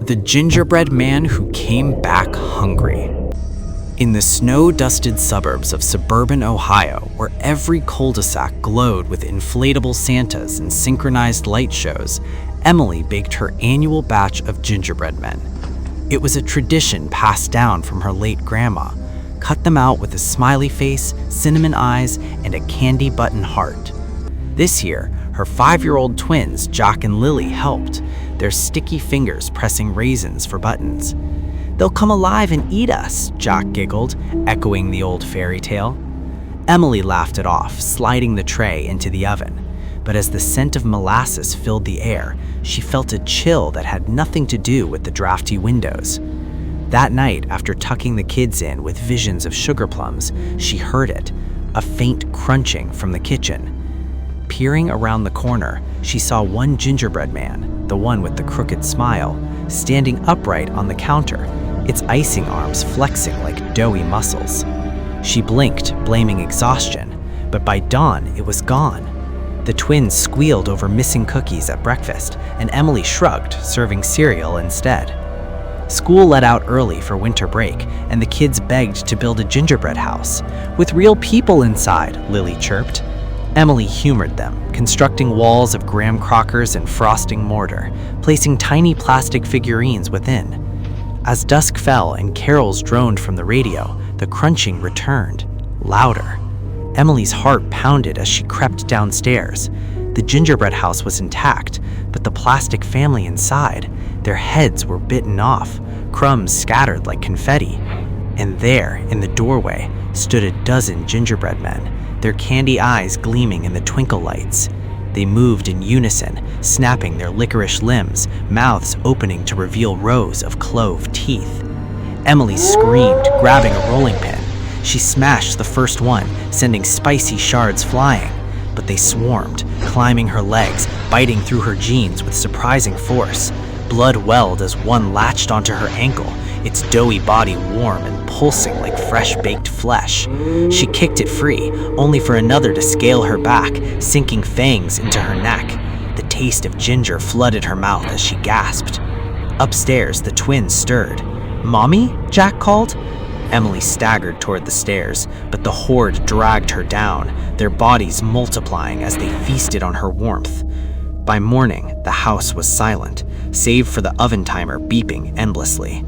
The gingerbread man who came back hungry. In the snow-dusted suburbs of suburban Ohio, where every cul-de-sac glowed with inflatable Santas and synchronized light shows, Emily baked her annual batch of gingerbread men. It was a tradition passed down from her late grandma. Cut them out with a smiley face, cinnamon eyes, and a candy button heart. This year, her 5-year-old twins, Jack and Lily, helped, their sticky fingers pressing raisins for buttons. "They'll come alive and eat us," Jack giggled, echoing the old fairy tale. Emily laughed it off, sliding the tray into the oven. But as the scent of molasses filled the air, she felt a chill that had nothing to do with the drafty windows. That night, after tucking the kids in with visions of sugar plums, she heard it, a faint crunching from the kitchen. Peering around the corner, she saw one gingerbread man, the one with the crooked smile, standing upright on the counter, its icing arms flexing like doughy muscles. She blinked, blaming exhaustion, but by dawn it was gone. The twins squealed over missing cookies at breakfast, and Emily shrugged, serving cereal instead. School let out early for winter break, and the kids begged to build a gingerbread house. "With real people inside," Lily chirped. Emily humored them, constructing walls of graham crackers and frosting mortar, placing tiny plastic figurines within. As dusk fell and carols droned from the radio, the crunching returned, louder. Emily's heart pounded as she crept downstairs. The gingerbread house was intact, but the plastic family inside, their heads were bitten off, crumbs scattered like confetti. And there, in the doorway, stood a dozen gingerbread men, their candy eyes gleaming in the twinkle lights. They moved in unison, snapping their licorice limbs, mouths opening to reveal rows of clove teeth. Emily screamed, grabbing a rolling pin. She smashed the first one, sending spicy shards flying. But they swarmed, climbing her legs, biting through her jeans with surprising force. Blood welled as one latched onto her ankle, its doughy body warm and pulsing like fresh-baked flesh. She kicked it free, only for another to scale her back, sinking fangs into her neck. The taste of ginger flooded her mouth as she gasped. Upstairs, the twins stirred. "Mommy?" Jack called. Emily staggered toward the stairs, but the horde dragged her down, their bodies multiplying as they feasted on her warmth. By morning, the house was silent, save for the oven timer beeping endlessly.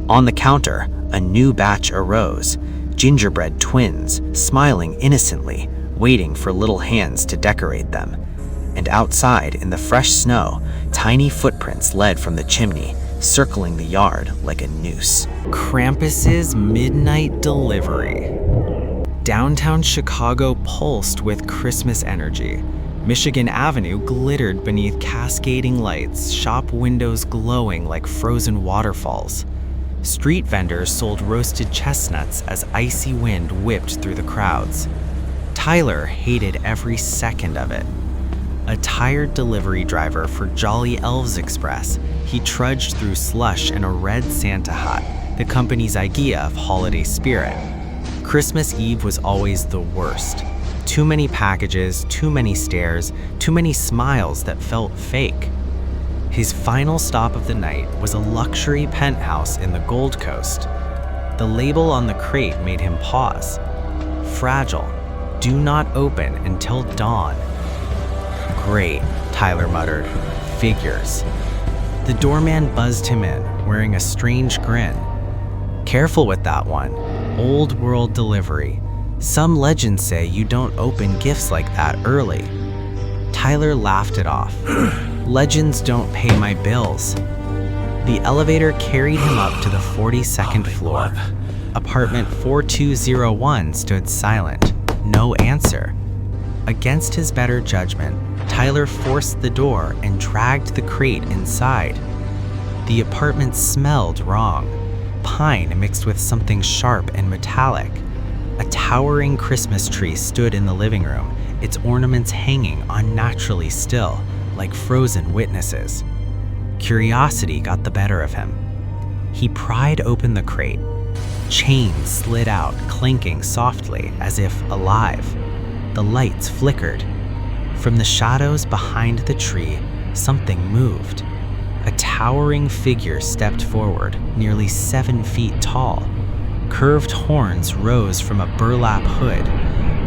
On the counter, a new batch arose, gingerbread twins, smiling innocently, waiting for little hands to decorate them. And outside, in the fresh snow, tiny footprints led from the chimney, circling the yard like a noose. Krampus's midnight delivery. Downtown Chicago pulsed with Christmas energy. Michigan Avenue glittered beneath cascading lights, shop windows glowing like frozen waterfalls. Street vendors sold roasted chestnuts as icy wind whipped through the crowds. Tyler hated every second of it. A tired delivery driver for Jolly Elves Express, he trudged through slush in a red Santa hat, the company's idea of holiday spirit. Christmas Eve was always the worst. Too many packages, too many stares, too many smiles that felt fake. His final stop of the night was a luxury penthouse in the Gold Coast. The label on the crate made him pause. Fragile. Do not open until dawn. Great, Tyler muttered. Figures. The doorman buzzed him in, wearing a strange grin. Careful with that one. Old world delivery. Some legends say you don't open gifts like that early. Tyler laughed it off. Legends don't pay my bills. The elevator carried him up to the 42nd floor. Apartment 4201 stood silent. No answer. Against his better judgment, Tyler forced the door and dragged the crate inside. The apartment smelled wrong. Pine mixed with something sharp and metallic. A towering Christmas tree stood in the living room, its ornaments hanging unnaturally still, like frozen witnesses. Curiosity got the better of him. He pried open the crate. Chains slid out, clinking softly, as if alive. The lights flickered. From the shadows behind the tree, something moved. A towering figure stepped forward, nearly 7 feet tall. Curved horns rose from a burlap hood.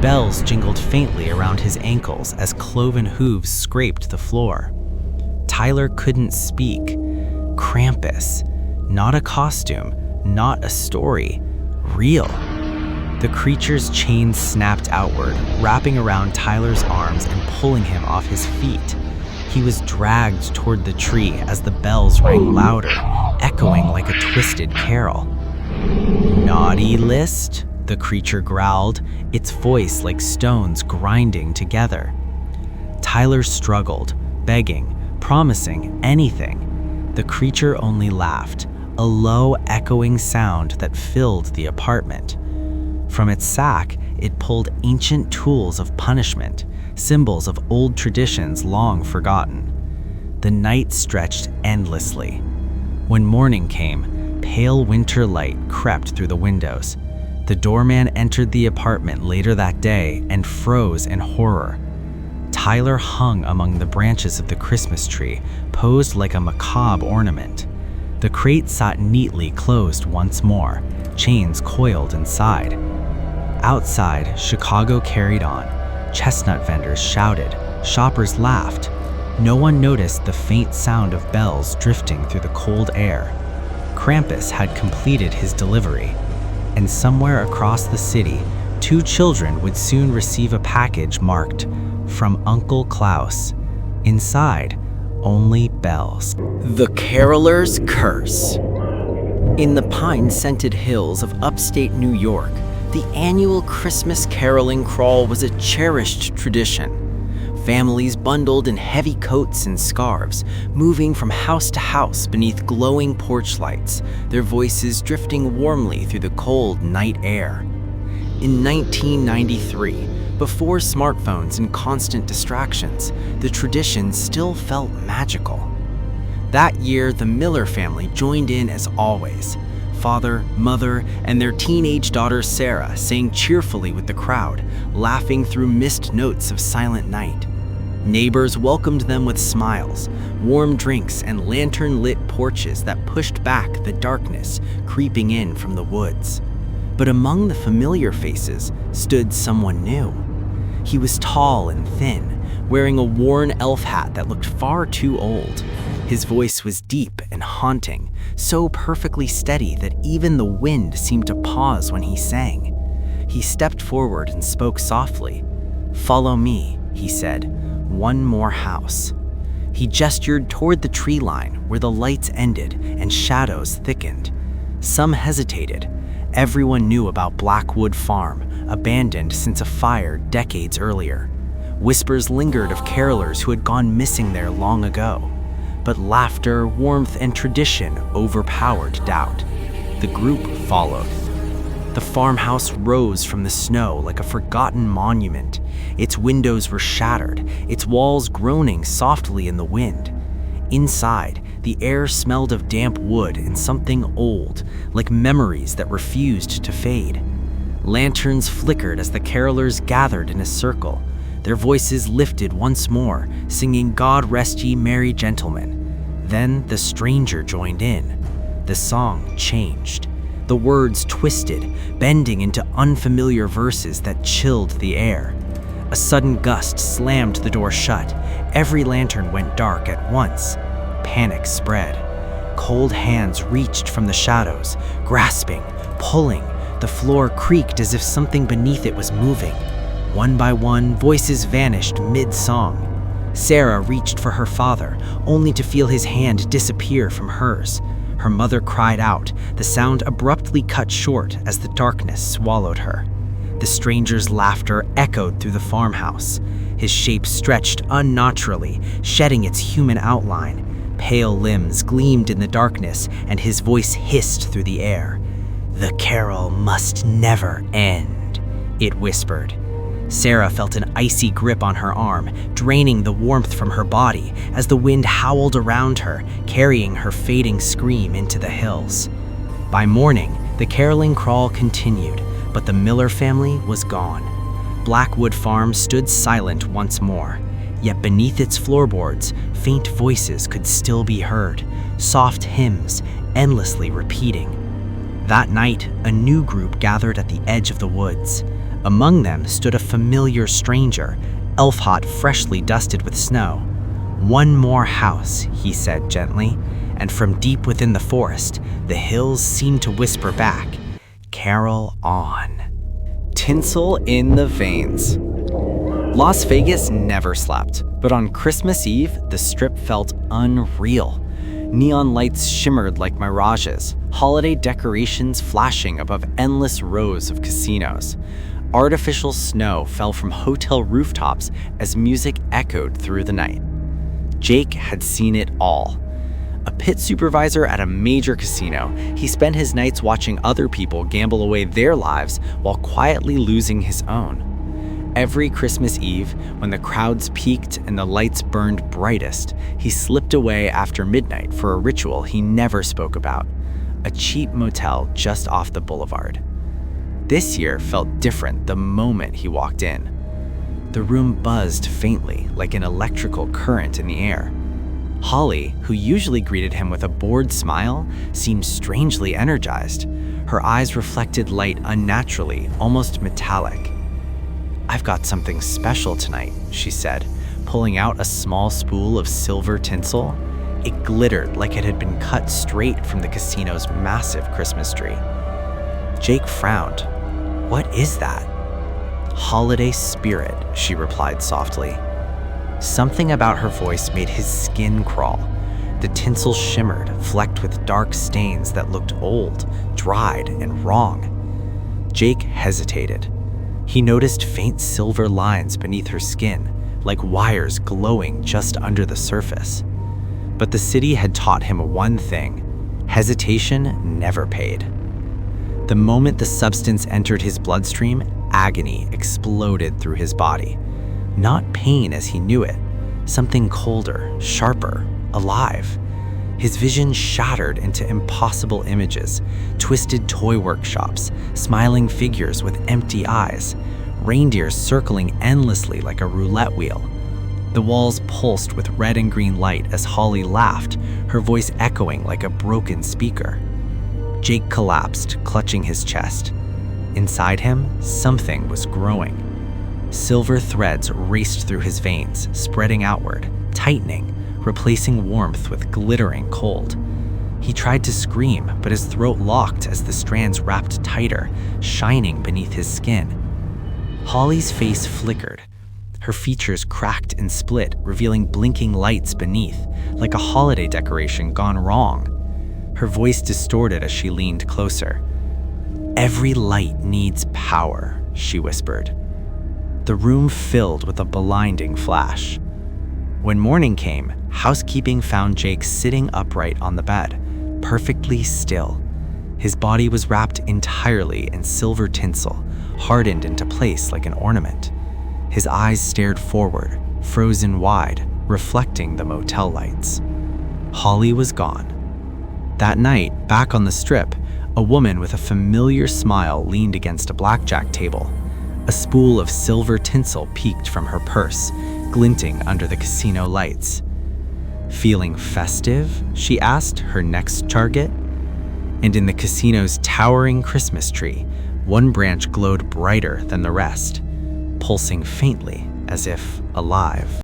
Bells jingled faintly around his ankles as cloven hooves scraped the floor. Tyler couldn't speak. Krampus. Not a costume, not a story. Real. The creature's chains snapped outward, wrapping around Tyler's arms and pulling him off his feet. He was dragged toward the tree as the bells rang louder, echoing like a twisted carol. "Naughty list?" the creature growled, its voice like stones grinding together. Tyler struggled, begging, promising anything. The creature only laughed, a low, echoing sound that filled the apartment. From its sack, it pulled ancient tools of punishment, symbols of old traditions long forgotten. The night stretched endlessly. When morning came, pale winter light crept through the windows. The doorman entered the apartment later that day and froze in horror. Tyler hung among the branches of the Christmas tree, posed like a macabre ornament. The crate sat neatly closed once more, chains coiled inside. Outside, Chicago carried on. Chestnut vendors shouted, shoppers laughed. No one noticed the faint sound of bells drifting through the cold air. Krampus had completed his delivery, and somewhere across the city, 2 children would soon receive a package marked, "From Uncle Klaus." Inside, only bells. The Caroller's Curse. In the pine-scented hills of upstate New York, the annual Christmas caroling crawl was a cherished tradition. Families bundled in heavy coats and scarves, moving from house to house beneath glowing porch lights, their voices drifting warmly through the cold night air. In 1993, before smartphones and constant distractions, the tradition still felt magical. That year, the Miller family joined in as always. Father, mother, and their teenage daughter Sarah sang cheerfully with the crowd, laughing through missed notes of Silent Night. Neighbors welcomed them with smiles, warm drinks, and lantern-lit porches that pushed back the darkness creeping in from the woods. But among the familiar faces stood someone new. He was tall and thin, wearing a worn elf hat that looked far too old. His voice was deep and haunting, so perfectly steady that even the wind seemed to pause when he sang. He stepped forward and spoke softly. "Follow me," he said. "One more house." He gestured toward the tree line where the lights ended and shadows thickened. Some hesitated. Everyone knew about Blackwood Farm, abandoned since a fire decades earlier. Whispers lingered of carolers who had gone missing there long ago. But laughter, warmth, and tradition overpowered doubt. The group followed. The farmhouse rose from the snow like a forgotten monument. Its windows were shattered, its walls groaning softly in the wind. Inside, the air smelled of damp wood and something old, like memories that refused to fade. Lanterns flickered as the carolers gathered in a circle. Their voices lifted once more, singing "God Rest Ye Merry Gentlemen." Then the stranger joined in. The song changed. The words twisted, bending into unfamiliar verses that chilled the air. A sudden gust slammed the door shut. Every lantern went dark at once. Panic spread. Cold hands reached from the shadows, grasping, pulling. The floor creaked as if something beneath it was moving. One by one, voices vanished mid-song. Sarah reached for her father, only to feel his hand disappear from hers. Her mother cried out, the sound abruptly cut short as the darkness swallowed her. The stranger's laughter echoed through the farmhouse. His shape stretched unnaturally, shedding its human outline. Pale limbs gleamed in the darkness, and his voice hissed through the air. "The carol must never end," it whispered. Sarah felt an icy grip on her arm, draining the warmth from her body as the wind howled around her, carrying her fading scream into the hills. By morning, the caroling crawl continued, but the Miller family was gone. Blackwood Farm stood silent once more. Yet beneath its floorboards, faint voices could still be heard, soft hymns endlessly repeating. That night, a new group gathered at the edge of the woods. Among them stood a familiar stranger, elf-hot, freshly dusted with snow. "One more house," he said gently, and from deep within the forest, the hills seemed to whisper back, "Carol on." Tinsel in the veins. Las Vegas never slept, but on Christmas Eve, the Strip felt unreal. Neon lights shimmered like mirages, holiday decorations flashing above endless rows of casinos. Artificial snow fell from hotel rooftops as music echoed through the night. Jake had seen it all. A pit supervisor at a major casino, he spent his nights watching other people gamble away their lives while quietly losing his own. Every Christmas Eve, when the crowds peaked and the lights burned brightest, he slipped away after midnight for a ritual he never spoke about, a cheap motel just off the boulevard. This year felt different the moment he walked in. The room buzzed faintly, like an electrical current in the air. Holly, who usually greeted him with a bored smile, seemed strangely energized. Her eyes reflected light unnaturally, almost metallic. "I've got something special tonight," she said, pulling out a small spool of silver tinsel. It glittered like it had been cut straight from the casino's massive Christmas tree. Jake frowned. "What is that?" "Holiday spirit," she replied softly. Something about her voice made his skin crawl. The tinsel shimmered, flecked with dark stains that looked old, dried, and wrong. Jake hesitated. He noticed faint silver lines beneath her skin, like wires glowing just under the surface. But the city had taught him one thing: hesitation never paid. The moment the substance entered his bloodstream, agony exploded through his body. Not pain as he knew it, something colder, sharper, alive. His vision shattered into impossible images, twisted toy workshops, smiling figures with empty eyes, reindeers circling endlessly like a roulette wheel. The walls pulsed with red and green light as Holly laughed, her voice echoing like a broken speaker. Jake collapsed, clutching his chest. Inside him, something was growing. Silver threads raced through his veins, spreading outward, tightening, replacing warmth with glittering cold. He tried to scream, but his throat locked as the strands wrapped tighter, shining beneath his skin. Holly's face flickered. Her features cracked and split, revealing blinking lights beneath, like a holiday decoration gone wrong. Her voice distorted as she leaned closer. "Every light needs power," she whispered. The room filled with a blinding flash. When morning came, housekeeping found Jake sitting upright on the bed, perfectly still. His body was wrapped entirely in silver tinsel, hardened into place like an ornament. His eyes stared forward, frozen wide, reflecting the motel lights. Holly was gone. That night, back on the Strip, a woman with a familiar smile leaned against a blackjack table. A spool of silver tinsel peeked from her purse, glinting under the casino lights. "Feeling festive?" she asked her next target. And in the casino's towering Christmas tree, one branch glowed brighter than the rest, pulsing faintly as if alive.